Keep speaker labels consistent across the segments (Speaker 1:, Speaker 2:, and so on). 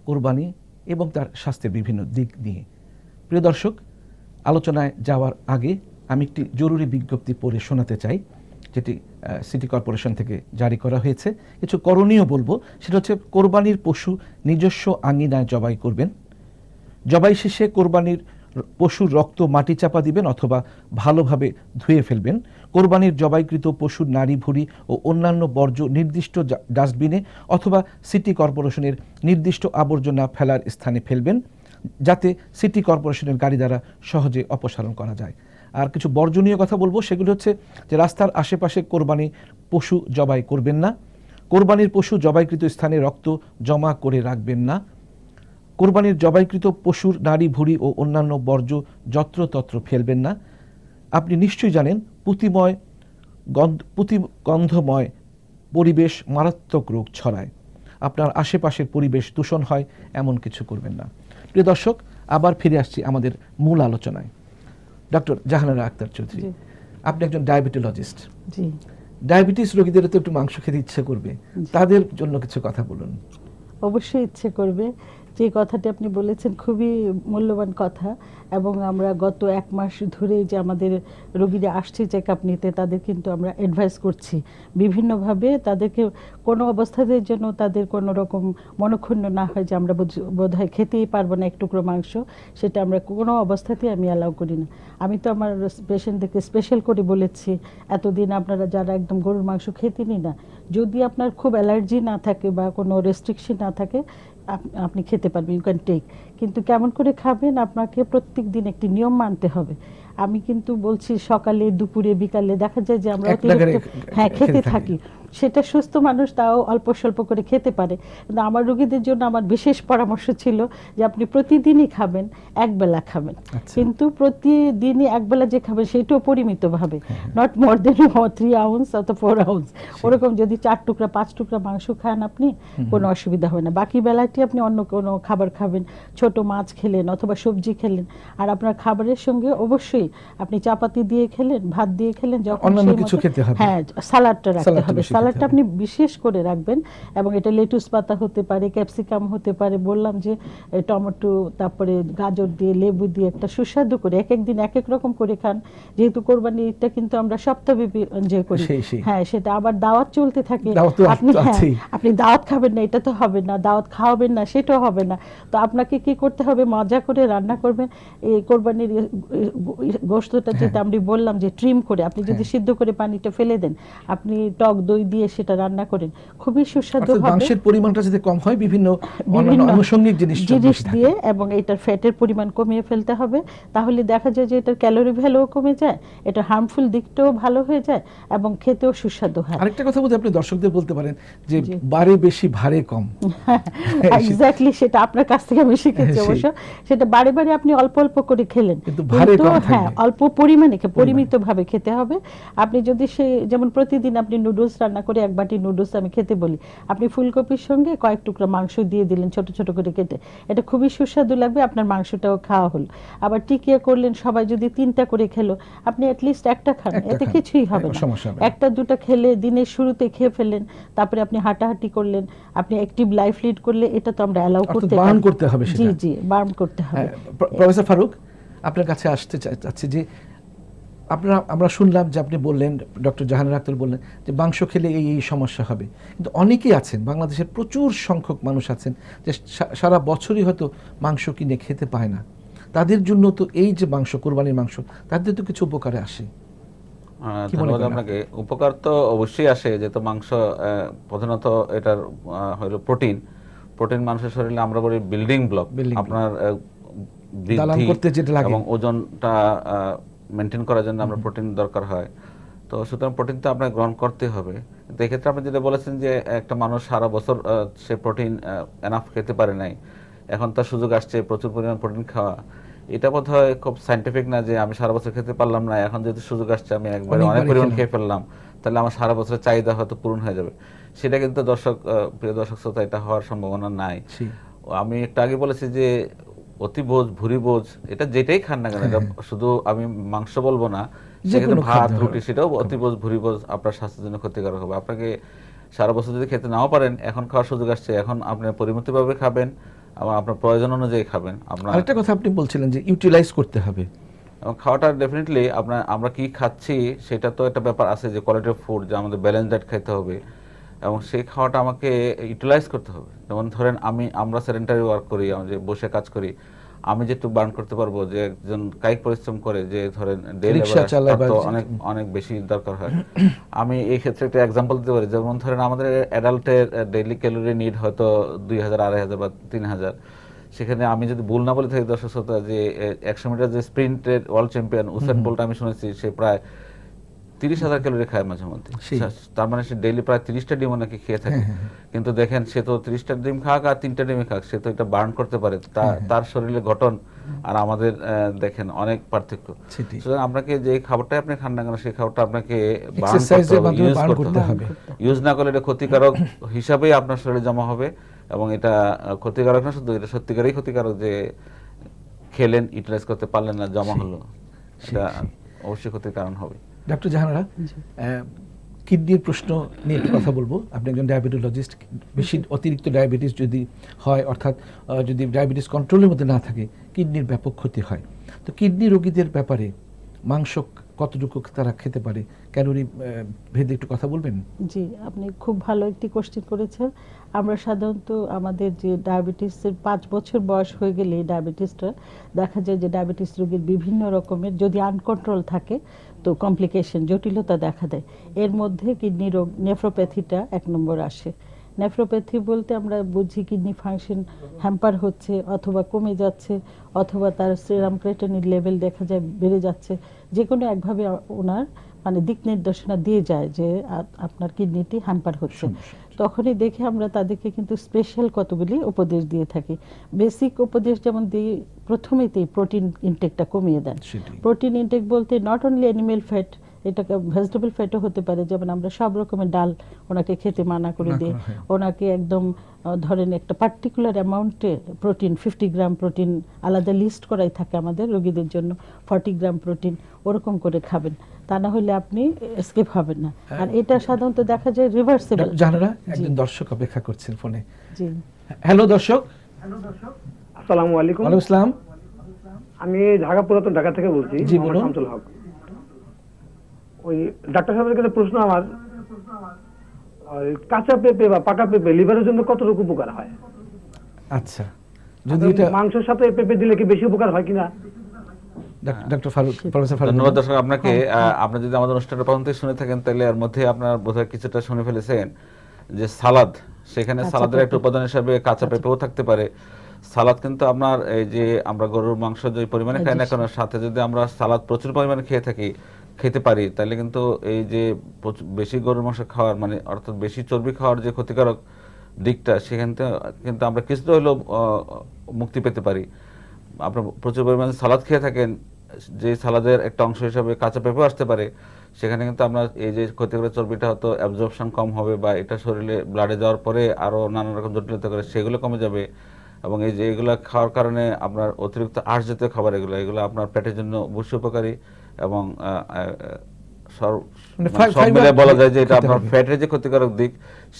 Speaker 1: কোরবানি এবং তার স্বাস্থ্যের বিভিন্ন দিক নিয়ে। প্রিয় দর্শক, আলোচনায় যাওয়ার আগে আমি একটি জরুরি বিজ্ঞপ্তি পড়ে শোনাতে চাই, যেটি সিটি কর্পোরেশন থেকে জারি করা হয়েছে। কিছু করণীয় বলবো, সেটা হচ্ছে কোরবানির পশু নিজস্ব আঙিনায় জবাই করবেন। জবাই শেষে কোরবানির পশুর রক্ত মাটি চাপা দিবেন অথবা ভালোভাবে ধুয়ে ফেলবেন। কোরবানির জবাইকৃত পশুর নাড়ি ভুঁড়ি ও অন্যান্য বর্জ্য নির্দিষ্ট ডাস্টবিনে অথবা সিটি কর্পোরেশনের নির্দিষ্ট আবর্জনা ফেলার স্থানে ফেলবেন, যাতে সিটি কর্পোরেশনের গাড়ি দ্বারা সহজে অপসারণ করা যায়। আর কিছু বর্জনীয় কথা বলবো, সেগুলো হচ্ছে যে রাস্তার আশেপাশে কোরবানি পশু জবাই করবেন না। কোরবানির পশু জবাইকৃত স্থানে রক্ত জমা করে রাখবেন না। কোরবানির জবাইকৃত পশুর নাড়ি ভুঁড়ি ও অন্যান্য বর্জ্য যত্রতত্র ফেলবেন না। আপনি নিশ্চয়ই জানেন গন্ধময় পরিবেশ মারাত্মক রোগ ছড়ায়। আপনার আশেপাশের পরিবেশ দূষণ হয় এমন কিছু করবেন না। প্রিয় দর্শক, আবার ফিরে আসছি আমাদের মূল আলোচনায়। ডক্টর জাহানারা আক্তার চৌধুরী, আপনি একজন ডায়াবেটোলজিস্ট। ডায়াবেটিস রোগীদের তো একটু মাংস খেতে ইচ্ছে করবে, তাদের জন্য কিছু কথা বলুন।
Speaker 2: অবশ্যই ইচ্ছে করবে। যে কথাটি আপনি বলেছেন খুবই মূল্যবান কথা, এবং আমরা গত 1 মাস ধরে যে আমাদের রোগীরা আসছে চেক আপ নিতে, তাদের কিন্তু আমরা অ্যাডভাইস করছি বিভিন্নভাবে, তাদেরকে কোনো অবস্থাতে যেন তাদের কোনো রকম মনক্ষুণ্ণ না হয় যে আমরা বোধহয় খেতেই পারবো না এক টুকরো মাংস, সেটা আমরা কোনো অবস্থাতেই আমি অ্যালাউ করি না। আমি তো আমার পেশেন্টদেরকে স্পেশাল করে বলেছি, এতদিন আপনারা যারা একদম গরুর মাংস খেতেনই না, যদি আপনার খুব অ্যালার্জি না থাকে বা কোনো রেস্ট্রিকশন না থাকে, আপনি খেতে পারবেন, ইউ ক্যান টেক। কিন্তু কেমন করে খাবেন, আপনাকে প্রত্যেক দিন একটি নিয়ম মানতে হবে। আমি কিন্তু বলছি সকালে দুপুরে বিকালে দেখা যায় যে আমরা খেতে থাকি, সেটা সুস্থ মানুষ তাও অল্প স্বল্প করে খেতে পারে। কিন্তু আমার রোগীদের জন্য আমার বিশেষ পরামর্শ ছিল যে আপনি প্রতিদিনই খাবেন, একবেলা খাবেন, কিন্তু প্রতিদিনই একবেলা যে খাবেন সেটাও পরিমিতভাবে, নট মোর দেন 3 আউন্স অথবা 4 আউন্স, ওরকম যদি 4 টুকরা 5 টুকরা মাংস খান আপনি, কোনো অসুবিধা হবে না। বাকি বেলাটি আপনি অন্য কোনো খাবার খাবেন, ছোট মাছ খেলেন অথবা সবজি খেলেন, আর আপনার খাবারের সঙ্গে অবশ্যই আপনি চাপাতি দিয়ে খেলেন, ভাত দিয়ে খেলেন, যখন হ্যাঁ সালাডটা রাখতে হবে, সালাডটা আপনি বিশেষ করে রাখবেন। এবং এটা লেটুস পাতা হতে পারে, ক্যাপসিকাম হতে পারে, বললাম যে টমেটো, তারপরে গাজর দিয়ে, লেবু দিয়ে একটা সুস্বাদু করে, এক একদিন এক এক রকম করে খান। যেহেতু কোরবানিটা কিন্তু আমরা সপ্তাহব্যাপী এনজয় করি, হ্যাঁ সেটা আবার দাওয়াত চলতে থাকে, আপনি দাওয়াত খাবেন না এটা তো হবে না, দাওয়াত খাওয়াবেন না সেটাও হবে না। তো আপনাকে কি করতে হবে, মজা করে রান্না করবেন। এই কোরবানির গোশতটা যেটা আমি বললাম যে ট্রিম করে, আপনি যদি সিদ্ধ করে পানিটা ফেলে দেন, আপনি টক দই দিয়ে সেটা রান্না করেন, খুবই সুস্বাদু হবে।
Speaker 1: মাংসের পরিমাণটা যদি কম হয় বিভিন্ন আনুষঙ্গিক জিনিস
Speaker 2: দিয়ে, এবং এটার ফ্যাটের পরিমাণ কমিয়ে ফেলতে হবে। তাহলে দেখা যায় যে এটার ক্যালোরি ভ্যালুও কমে যায়, এটা হার্মফুল দিকটাও ভালো হয়ে যায় এবং খেতেও সুস্বাদু হয়।
Speaker 1: আরেকটা কথা বলতে আপনি দর্শকদের বলতে পারেন যে বারে বেশি ভারে কম।
Speaker 2: এক্স্যাক্টলি, সেটা আপনার কাছ থেকে আমি শিখেছি অবশ্য। সেটা বারে বারে আপনি অল্প অল্প করে খেলেন, কিন্তু হ্যাঁ অল্প পরিমাণে পরিমিতভাবে খেতে হবে। আপনি যদি যেমন প্রতিদিন আপনি নুডলস রান্না করে 1 বাটি নুডলস আমি খেতে বলি, আপনি ফুলকপির সঙ্গে কয়েক টুকরা মাংস দিয়ে দিলেন ছোট ছোট করে কেটে, এটা খুবই সুস্বাদু লাগবে, আপনার মাংসটাও খাওয়া হলো। আবার টিকিয়া করলেন, সবাই যদি 3টা করে খেলো, আপনি অ্যাটলিস্ট একটা খান, এতে কিছুই হবে না। 1টা 2টা খেলে দিনের শুরুতে খেয়ে ফেললেন, তারপরে আপনি হাঁটাহাঁটি করলেন, আপনি অ্যাক্টিভ লাইফ লিড করলে, এটা তো আমরা অ্যালাউ করতে
Speaker 1: বারণ করতে হবে।
Speaker 2: জি জি, বারণ করতে হবে।
Speaker 1: প্রফেসর ফারুক, আপনার কাছে আসতে চাচ্ছি যে আমরা শুনলাম যে আপনি বললেন, ডক্টর জাহানারা আক্তার বললেন যে মাংস খেলে এই সমস্যা হবে, কিন্তু অনেকেই আছেন, বাংলাদেশের প্রচুর সংখ্যক মানুষ আছেন যে সারা বছরই হয়তো মাংস কিনে খেতে পায় না। তাদের জন্য তো এই যে মাংস, কোরবানির মাংস, তাদের তো কিছু উপকারে আসে।
Speaker 3: ধন্যবাদ আপনাকে। উপকার তো অবশ্যই আসে, যেহেতু মাংস প্রধানত এটার হলো প্রোটিন মানুষের শরীরে আমরা বলি বিল্ডিং ব্লক, আপনার বৃদ্ধি এবং ওজনটা মেনটেন করার জন্য আমরা প্রোটিন দরকার হয়। তো সুতরাং প্রোটিন তো আপনাকে গ্রহণ করতে হবে। তো এক্ষেত্রে আপনি যেটা বলেছেন যে একটা মানুষ সারা বছর সে প্রোটিন এনাফ খেতে পারে নাই, এখন তার সুযোগ আসছে প্রচুর পরিমাণ প্রোটিন খাওয়া, এটা বোধহয় খুব সাইন্টিফিক না যে আমি সারা বছর খেতে পারলাম না, এখন যেহেতু সুযোগ আসছে আমি একবারে অনেক পরিমাণ খেয়ে ফেললাম, তাহলে আমার সারা বছরের চাহিদা হয়তো পূরণ হয়ে যাবে। সেটা কিন্তু প্রিয় দর্শক শ্রোতা, এটা হওয়ার সম্ভাবনা নাই। আমি একটু আগে বলেছি যে অতিভোজ, ভুরিভোজ, এটা যেটাই খান না কেন, এটা শুধু আমি মাংস বলবো না, সেক্ষেত্রে ভাত রুটি, সেটাও অতিভোজ ভুরিভোজ আপনার স্বাস্থ্যের জন্য ক্ষতিকারক হবে। আপনাকে সারা বছর যদি খেতে নাও পারেন, এখন খাওয়ার সুযোগ আসছে, এখন আপনি পরিমিতভাবে খাবেন, এবং আপনার প্রয়োজন অনুযায়ী খাবেন। আপনার
Speaker 1: আরেকটা কথা আপনি বলছিলেন যে ইউটিলাইজ করতে হবে,
Speaker 3: এবং খাওয়াটা ডেফিনেটলি আমরা কি খাচ্ছি সেটা তো একটা ব্যাপার আছে, যে কোয়ালিটি অফ ফুড, যে আমাদের ব্যালেন্স ডায়েট খাইতে হবে এবং সেই খাওয়াটা আমাকে ইউটিলাইজ করতে হবে। যেমন ধরেন আমরা সেডেন্টারি ওয়ার্ক করি, যে বসে কাজ করি, আমি যেটুকু বার্ন করতে পারবো, যে একজন কায়িক পরিশ্রম করে, যে ধরেন ডেইলি তো অনেক অনেক বেশি দরকার হয়। আমি এই ক্ষেত্রে একটা এক্সাম্পল দিতে পারি, যেমন ধরেন আমাদের অ্যাডাল্টের ডেইলি ক্যালোরি নিড হয়তো 2000, 2500 বা 3000। সেখানে আমি যদি ভুল না বলে থাকি দর্শক শ্রোতা, যে 100 মিটার যে স্প্রিন্টের ওয়ার্ল্ড চ্যাম্পিয়ন উসাইন বোল্ট, আমি শুনেছি সে প্রায় 30,000 ক্যালোরি খায় মাঝে মধ্যে। তার মানে সে ডেইলি প্রায় 30টা ডিম নাকি খেয়ে থাকে। কিন্তু দেখেন সে তো 30টা ডিম খাক আর 3টা ডিমই খাক, সে তো এটা বার্ন করতে পারে। তার শরীরের গঠন আর আমাদের দেখেন অনেক পার্থক্য। সুতরাং আপনাকে যে খাবারটাই আপনি খান না কেন, সেই খাবারটা আপনাকে বার্ন করতে হবে। ইউজ না করলে এটা ক্ষতিকারক হিসাবেই আপনার শরীরে জমা হবে, এবং এটা ক্ষতিকারক না শুধু, এটা সত্যিকারই ক্ষতিকারক, যে খেলেন ইউটিলাইজ করতে পারলেন না, জমা হলো, এটা অবশ্যই ক্ষতির কারণ হবে।
Speaker 1: ডক্টর জাহানারা, কিডনির প্রশ্ন নিয়ে কথা বলবো। আপনি একজন ডায়াবেটোলজিস্ট। বেশি অতিরিক্ত ডায়াবেটিস যদি হয়, অর্থাৎ যদি ডায়াবেটিস কন্ট্রোলের মধ্যে না থাকে, কিডনির ব্যাপক ক্ষতি হয়। তো কিডনি রোগীদের ব্যাপারে মাংস কতটুকু তারা খেতে পারে, ক্যালোরি ভেদে একটু কথা বলবেন?
Speaker 2: জি, আপনি খুব ভালো একটি কোশ্চেন করেছেন। আমরা সাধারণত আমাদের যে ডায়াবেটিসের 5 বছর বয়স হয়ে গেলে ডায়াবেটিসটা দেখা যায় যে ডায়াবেটিস রোগীর বিভিন্ন রকমের, যদি আনকন্ট্রোল থাকে তো কমপ্লিকেশন, জটিলতা দেখা দেয়। এর মধ্যে কিডনি রোগ, নেফ্রোপ্যাথিটা 1 নম্বর আসে। নেফ্রোপ্যাথি বলতে আমরা বুঝি কিডনি ফাংশন হ্যাম্পার হচ্ছে, অথবা কমে যাচ্ছে, অথবা তার সেরাম ক্রিয়েটিনিন লেভেল দেখা যায় বেড়ে যাচ্ছে। যে কোনো একভাবে ওনার মানে দিক নির্দেশনা দিয়ে যায় যে আপনার কিডনিটি হ্যাম্পার হচ্ছে। তখনই দেখে আমরা তাদেরকে কিন্তু স্পেশাল কতগুলি উপদেশ দিয়ে থাকি। বেসিক উপদেশ যেমন দিই, প্রথমেতেই প্রোটিন ইনটেকটা কমিয়ে দেন। প্রোটিন ইনটেক বলতে নট অনলি অ্যানিমেল ফ্যাট, এটা ভেজিটেবল ফ্যাটও হতে পারে। যেমন আমরা সব রকমের ডাল ওনাকে খেতে মানা করে দিই। ওনাকে একদম ধরেন একটা পার্টিকুলার অ্যামাউন্টে প্রোটিন, 50 গ্রাম প্রোটিন আলাদা লিস্ট করাই থাকে আমাদের রোগীদের জন্য, 40 গ্রাম প্রোটিন ওরকম করে খাবেন, তা না হলে আপনি এসকেপ হবেন না। আর এটা সাধারণত দেখা যায় রিভার্সিবল।
Speaker 1: জানারা একজন দর্শক অপেক্ষা করছেন ফোনে।
Speaker 2: জি,
Speaker 1: হ্যালো দর্শক।
Speaker 4: আসসালামু আলাইকুম।
Speaker 1: ওয়ালাইকুম আসসালাম।
Speaker 4: আমি পুরাতন ঢাকা থেকে বলছি।
Speaker 1: জি বলুন।
Speaker 4: শামসুল হক। ওই ডাক্তার সাহেবের কাছে প্রশ্ন আমার, কাঁচা পেঁপে বা পাকা পেঁপে লিভারের জন্য কতটুকু উপকার হয়?
Speaker 1: আচ্ছা, যদি এটা
Speaker 4: মাংসের সাথে পেঁপে দিলে কি বেশি উপকার হয় কিনা?
Speaker 1: Doctor Faruk, professor Faruk.
Speaker 3: ধন্যবাদ দর্শক আপনাকে। আপনি যদি আমাদের অনুষ্ঠানটা প্রথম থেকে শুনে থাকেন, তাহলে এর মধ্যে আপনার বোধহয় কিছুটা শুনে ফেলেছেন যে সালাদ, সেখানে সালাদের একটা উপাদান হিসেবে কাঁচা পেঁপেও থাকতে পারে। সালাদ কিন্তু আপনার এই যে আমরা গরুর মাংস যে পরিমাণে খাই না কেন, সাথে যদি আমরা সালাদ প্রচুর পরিমাণে খেতে পারি, তাহলে কিন্তু এই যে বেশি গরুর মাংস খাওয়ার মানে অর্থাৎ বেশি চর্বি খাওয়ার যে ক্ষতিকারক দিকটা, সেখান থেকে কিন্তু আমরা কিছুটা হলেও মুক্তি পেতে পারি। আপনার প্রচুর পরিমাণে সালাদ খেয়ে থাকেন, যে সালাদের একটা অংশ হিসাবে কাঁচা পেঁপেও আসতে পারে, সেখানে কিন্তু আমরা এই যে ক্ষতিকর চর্বিটা হয়তো অ্যাবজর্পশন কম হবে, বা এটা শরীরে ব্লাডে যাওয়ার পরে আরও নানা রকম জটিলতা করে সেগুলো কমে যাবে। এবং এই যে এগুলো খাওয়ার কারণে আপনার অতিরিক্ত আঁশ জাতীয় খাবার, এগুলো আপনার পেটের জন্য অবশ্যই উপকারী, এবং সব মিলে বলা যায় যে এটা আপনার ফ্যাটের যে ক্ষতিকারক দিক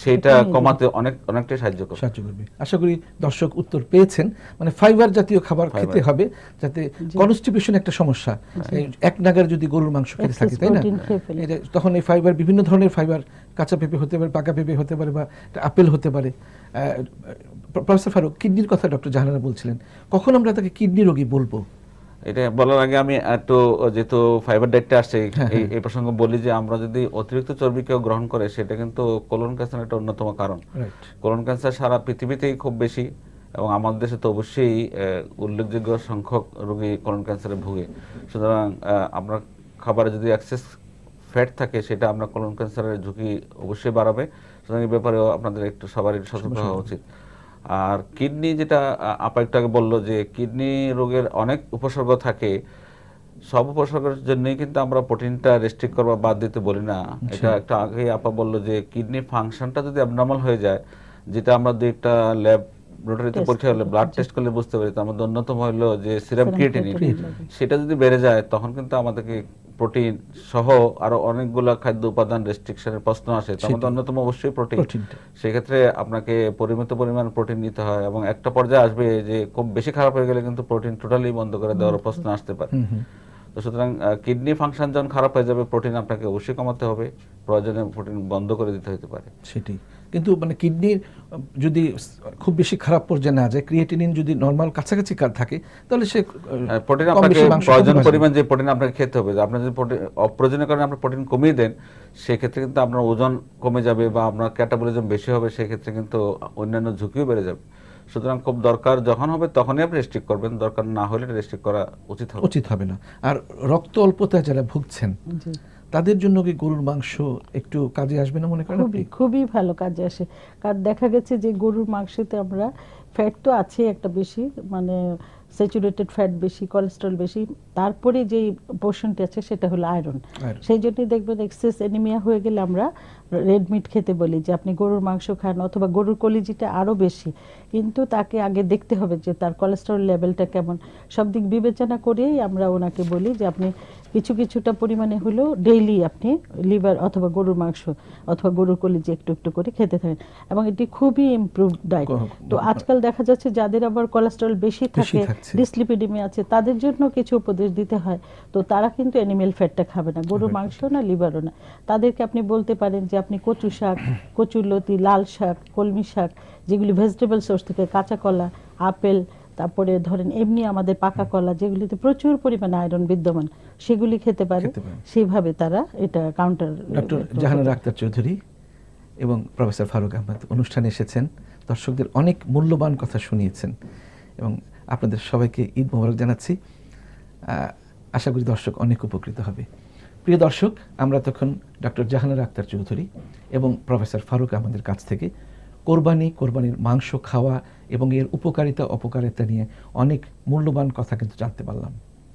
Speaker 3: সেটা কমাতে অনেকটাই সাহায্য করবে।
Speaker 1: আশা করি দর্শক উত্তর পেয়েছেন। মানে ফাইবার জাতীয় খাবার খেতে হবে, যাতে কনস্টিপেশন একটা সমস্যা, এক নাগার যদি গরুর মাংস খেতে থাকে, তাই না, তখন এই ফাইবার, বিভিন্ন ধরনের ফাইবার, কাঁচা পেঁপে হতে পারে, পাকা পেঁপে হতে পারে, বা আপেল হতে পারে। প্রফেসর ফারুক, কিডনির কথা ডক্টর জাহানারা বলছিলেন, কখন আমরা তাকে কিডনি রোগী বলবো?
Speaker 3: এটা বলার আগে আমি একটু, যেহেতু ফাইবার ডায়েটটা আসছে, এই প্রসঙ্গে বলি যে আমরা যদি অতিরিক্ত চর্বি কেউ গ্রহণ করে, সেটা কিন্তু কোলন ক্যান্সার একটা অন্যতম কারণ। কোলন ক্যান্সার সারা পৃথিবীতেই খুব বেশি, এবং আমাদের দেশে তো অবশ্যই উল্লেখযোগ্য সংখ্যক রোগী কোলন ক্যান্সারে ভুগে। সুতরাং আপনার খাবারে যদি এক্সেস ফ্যাট থাকে, সেটা আপনার কোলন ক্যান্সারের ঝুঁকি অবশ্যই বাড়াবে। সুতরাং এই ব্যাপারেও আপনাদের একটু সবারই সতর্ক হওয়া উচিত। আর কিডনি, যেটা আপা একটু আগে বললো যে কিডনি রোগের অনেক উপসর্গ থাকে, সব উপসর্গের জন্যই কিন্তু আমরা প্রোটিনটা রেস্ট্রিক্ট করবা বাদ দিতে বলি না। এটা একটা আগে আপা বললো যে কিডনি ফাংশনটা যদি অ্যাবনর্মাল হয়ে যায়, যেটা আমরা একটা ল্যাবরেটরিতে পরীক্ষা হলে ব্লাড টেস্ট করলে বুঝতে পারি, তার মধ্যে অন্যতম হলো যে সিরাম ক্রিয়েটিনিন, সেটা যদি বেড়ে যায় তখন কিন্তু আমাদেরকে প্রোটিন সহ আরো অনেকগুলো খাদ্য উপাদান রেস্ট্রিকশনের প্রশ্ন আসে, তার মধ্যে অন্যতম অবশ্যই প্রোটিন। সেক্ষেত্রে আপনাকে পরিমিত পরিমাণ প্রোটিন নিতে হয়, এবং একটা পর্যায়ে আসবে যে খুব বেশি খারাপ হয়ে গেলে কিন্তু প্রোটিন টোটালি বন্ধ করে দেওয়ার প্রশ্ন আসতে পারে। তো সুতরাং কিডনি ফাংশন যখন খারাপ হয়ে যাবে, প্রোটিন আপনাকে অবশ্যই কমাতে হবে, প্রয়োজনে প্রোটিন বন্ধ করে দিতে হতে পারে।
Speaker 1: সেটাই, কিন্তু মানে কিডনির যদি খুব বেশি খারাপ পর্যায়ে না যায়, ক্রিয়েটিনিন যদি নরমাল কাছাকাছি থাকে, তাহলে সে
Speaker 3: প্রোটিন আপনাকে প্রয়োজন পরিমাণ যে প্রোটিন আপনাকে খেতে হবে। আপনি যদি অপ্রয়োজনীয় কারণে আপনি প্রোটিন কমিয়ে দেন, সেক্ষেত্রে কিন্তু আপনার ওজন কমে যাবে বা আপনার ক্যাটাবলিজম বেশি হবে, সেক্ষেত্রে কিন্তু অন্যান্য ঝুঁকিও বেড়ে যাবে। সুতরাং খুব দরকার যখন হবে তখনই আপনি রেস্ট্রিক্ট করবেন, দরকার না হলে রেস্ট্রিক্ট করা উচিত হবে না। আর রক্ত অল্পতায় যারা ভুগছেন তাদের জন্য কি গরুর মাংস একটু কাজে আসবে না মনে করেন?
Speaker 2: খুবই ভালো কাজে আসে, কারণ দেখা গেছে যে গরুর মাংসতে আমরা ফ্যাট তো আছে একটা বেশি, মানে স্যাচুরেটেড ফ্যাট বেশি, কোলেস্টেরল বেশি, তারপরে যে পোর্শনটি আছে সেটা হলো আয়রন। সেই জন্যই দেখবেন এক্সেস অ্যানিমিয়া হয়ে গেলে আমরা রেড মিট খেতে বলি যে আপনি গরুর মাংস খান, অথবা গরুর কলিজিটা আরও বেশি, কিন্তু তাকে আগে দেখতে হবে যে তার কোলেস্টেরল লেভেলটা কেমন। সব দিক বিবেচনা করেই আমরা ওনাকে বলি যে আপনি কিছুটা পরিমাণে হলেও ডেইলি আপনি লিভার অথবা গরুর মাংস অথবা গরুর কলিজি একটু একটু করে খেতে থাকেন, এবং এটি খুবই ইমপ্রুভড ডায়েট। তো আজকাল দেখা যাচ্ছে যাদের আবার কোলেস্টেরল বেশি থাকে, ডিসলিপিডিমিয়া আছে, তাদের জন্য কিছু উপদেশ দিতে হয়। তো তারা কিন্তু অ্যানিমেল ফ্যাটটা খাবে না, গরুর মাংস না, লিভারও না। তাদেরকে আপনি বলতে পারেন যে আপনি কচু শাক, কচুরলতি, লাল শাক, কলমি শাক, যেগুলি ভেজিটেবল সোর্স থেকে, কাঁচা কলা, আপেল, তারপরে ধরেন এমনি আমাদের পাকা কলা যেগুলিতে প্রচুর পরিমাণে আয়রন বিদ্যমান, সেগুলি খেতে পারে। সেইভাবে তারা এটা কাউন্টার।
Speaker 1: ডক্টর জাহানারা আক্তার চৌধুরী এবং প্রফেসর ফারুক আহমদ অনুষ্ঠানে এসেছেন, দর্শকদের অনেক মূল্যবান কথা শুনিয়েছেন, এবং আপনাদের সবাইকে ঈদ মোবারক জানাচ্ছি। আশা করি দর্শক অনেক উপকৃত হবে। প্রিয় দর্শক, আমরা তখন ডক্টর জাহানারা আক্তার চৌধুরী এবং প্রফেসর ফারুক আহমদের কাছ থেকে কোরবানির মাংস খাওয়া এবং এর উপকারিতা অপকারিতা নিয়ে অনেক মূল্যবান কথা কিন্তু জানতে পারলাম।